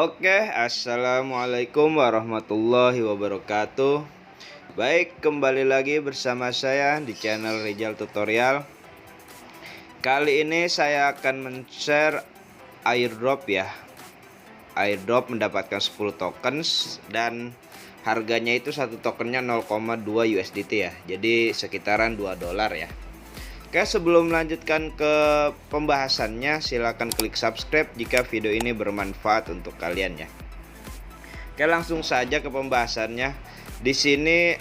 Oke, assalamualaikum warahmatullahi wabarakatuh. Baik, kembali lagi bersama saya di channel Rizal Tutorial. Kali ini saya akan men-share airdrop ya. Airdrop mendapatkan 10 tokens dan harganya itu satu tokennya 0,2 USDT ya. Jadi sekitaran 2 dolar ya. Oke, sebelum melanjutkan ke pembahasannya, silakan klik subscribe jika video ini bermanfaat untuk kalian ya. Oke, langsung saja ke pembahasannya. Di sini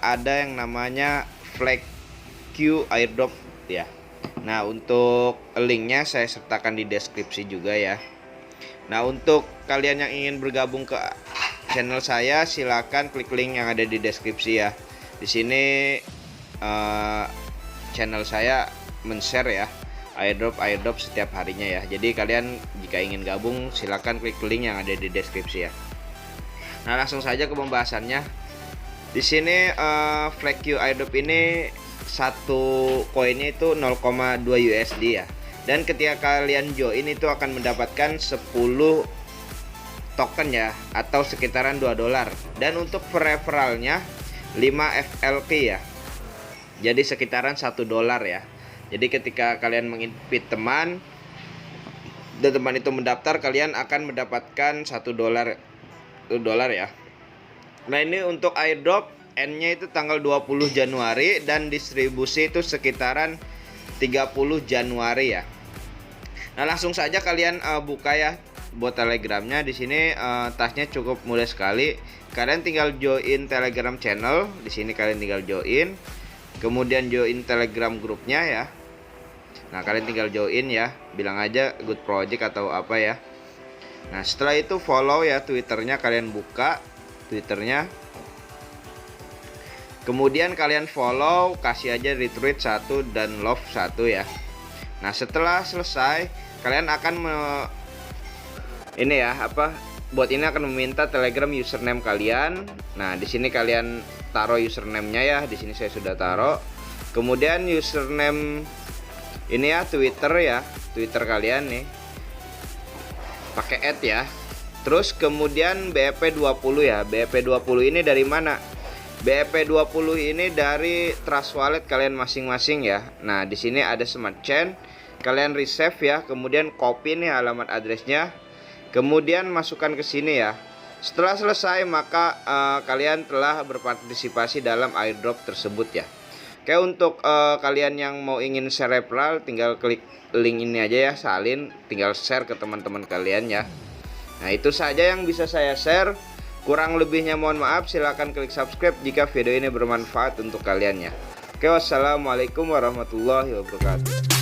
ada yang namanya Flag Q airdrop ya. Nah, untuk linknya saya sertakan di deskripsi juga ya. Nah, untuk kalian yang ingin bergabung ke channel saya, silakan klik link yang ada di deskripsi ya. Di sini channel saya men-share ya airdrop setiap harinya ya. Jadi kalian jika ingin gabung silahkan klik link yang ada di deskripsi ya. Nah, langsung saja ke pembahasannya. Di sini Flag Q airdrop ini satu koinnya itu 0,2 USD ya. Dan ketika kalian join itu akan mendapatkan 10 token ya, atau sekitaran 2 dolar. Dan untuk referralnya 5 FLK ya. Jadi sekitaran 1 dolar ya. Jadi ketika kalian menginvite teman dan teman itu mendaftar, kalian akan mendapatkan 1 dolar ya. Nah, ini untuk airdrop N-nya itu tanggal 20 Januari dan distribusi itu sekitaran 30 Januari ya. Nah, langsung saja kalian buka ya buat Telegramnya. Di sini tasnya cukup mudah sekali. Kalian tinggal join Telegram channel. Di sini kalian tinggal join. Kemudian join Telegram grupnya ya. Nah, kalian tinggal join ya. Bilang aja good project atau apa ya. Nah, setelah itu follow ya Twitternya. Kalian buka Twitternya. Kemudian kalian follow. Kasih aja retweet 1 dan love 1 ya. Nah, setelah selesai kalian akan bot ini akan meminta Telegram username kalian. Nah, di sini kalian taruh username-nya ya. Di sini saya sudah taruh. Kemudian username ini ya Twitter ya. Twitter kalian nih. Pakai @ ya. Terus kemudian BEP20 ya. BEP20 ini dari mana? BEP20 ini dari Trust Wallet kalian masing-masing ya. Nah, di sini ada Smart Chain. Kalian resave ya. Kemudian copy nih alamat addressnya. Kemudian masukkan ke sini ya. Setelah selesai maka kalian telah berpartisipasi dalam airdrop tersebut ya. Oke, untuk kalian yang mau ingin share referral, tinggal klik link ini aja ya, salin, tinggal share ke teman-teman kalian ya. Nah, itu saja yang bisa saya share. Kurang lebihnya mohon maaf. Silahkan klik subscribe jika video ini bermanfaat untuk kalian ya. Oke, wassalamualaikum warahmatullahi wabarakatuh.